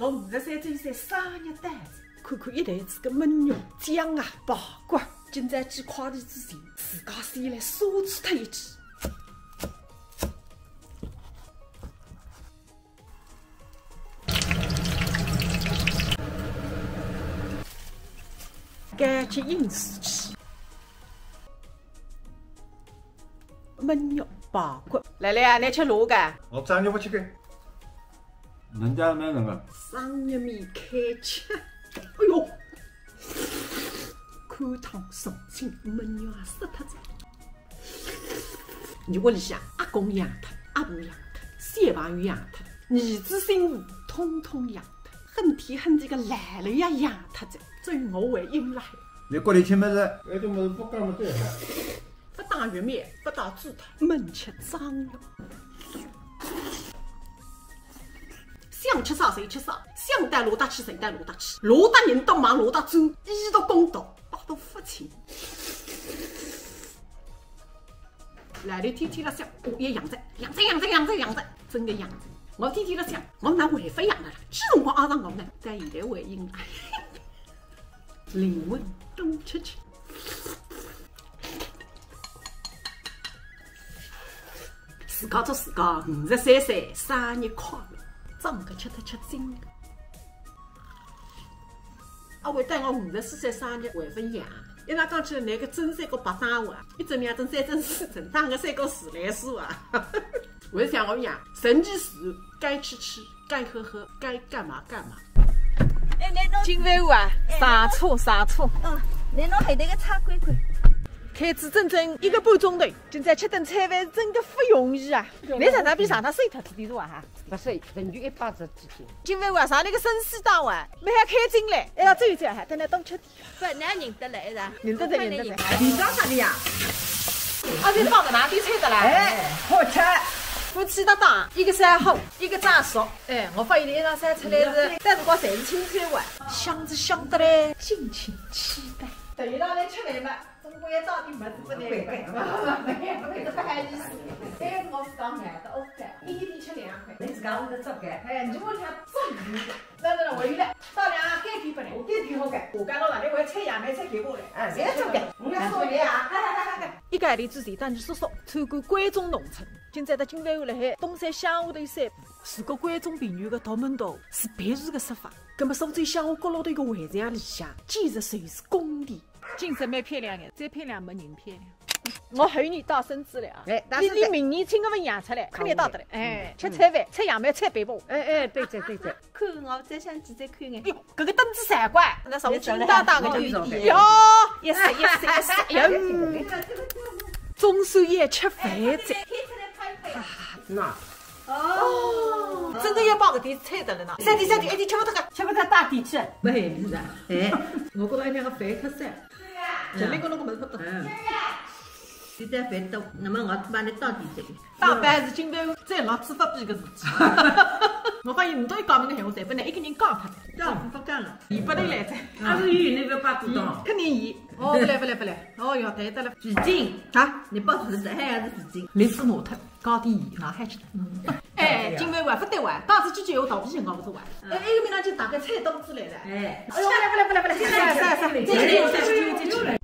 我53周岁生日单子，看看一台子个焖肉酱啊，包括今朝几块钿之前，自家先来奢侈脱一记。赶紧饮水去，焖肉包括。来来啊，你吃卤个？我早就不吃个。人家没人个。生日面开吃，哎呦，看汤送亲，焖肉也湿脱着。你屋里向阿公养脱，阿婆养脱，小朋友养脱，儿子媳妇统统养脱，很天很地个奶奶也养脱着。所以我回应来。你锅里吃么子？那种么子不干么对。不打鱼面，不打猪头，焖吃脏肉。想吃啥谁吃啥，想带罗大去谁带罗大去，罗大人到忙罗大走，医到公道，把到父亲。来里天天辣想，我也养着，真的养着。我天天辣想，我拿违法养的了，几辰光阿上我呢？但现在回应了，灵魂都吃吃。自家祝自家53岁生日快乐，装个吃真个。阿伟带我54岁生日回份养，一拉讲起来那个真三角白生活，一整面真3真4真，打个3角自来水啊！为啥我养？顺其自然，该吃吃，该喝喝，该干嘛干嘛。哎，你侬金饭碗啊，上车。你侬还得个叉龟龟。开始整整1个半钟头，今朝吃顿菜饭真的不容易啊！你上趟比上趟睡脱点是吧哈？不是，人均180几斤。今晚上那个生死档啊，没还开进来，还要走一走哈，等来多吃点。不，那认得来是？认得的。你讲啥的呀？阿弟放个哪点菜的啦？哎，好吃。夫妻搭档，一个晒好，一个炸熟。哎，我发现你一场晒出来是，但是光全是青菜碗，香是香得嘞，敬请期待。等一道来吃饭嘛。中国也到底没是不难吃，没是不好意思。但是我是讲买的 OK， 一天吃2块。你自家会得做干？哎，你屋里向做鱼的，那回来到2改变不来，我改变好改。我讲到哪里会菜芽买菜给过来，哎，别做干，我来做饭啊！一个里之前带你叔叔参观关中农村。今朝的金饭碗辣海东山乡下头有3步，如果关中平原的独门道是别墅的说法，那么苏州乡下角落头一个围墙里向，简直就是工地。金色蛮漂亮的，再漂亮没人漂亮。我后年到孙子了啊！哎，你明年请个份养出来，肯定到得来。哎，吃菜饭，吃洋饭，菜背包。哎，对着。看我再想几再看眼。哟，搿个灯子3块，那啥我金大大的就哟，一色。哟，中秋夜吃饭在。那。哦，真的要帮搿点菜得了呢。3点1点吃不脱个，吃不脱大点去。不害怕的。哎，我觉着一两个饭太少。前面搿侬搿么子不多。现在饭多，那么我帮你倒点这个。打饭是今朝最老吃法比个事体。我发现你都讲明个闲话，侪不能一个人讲脱的。讲不讲了？盐不能来噻。还是鱼那个把骨头。肯定盐。哦，不来。哦哟，对得了。纸巾啊，你包出来是还是纸巾？历史磨脱，加点盐，哪还吃？哎，金饭碗不对碗，当时句句有道理性讲不出碗。哎，埃个面上就打开菜刀子来了。哎，哎呦，不来，再去。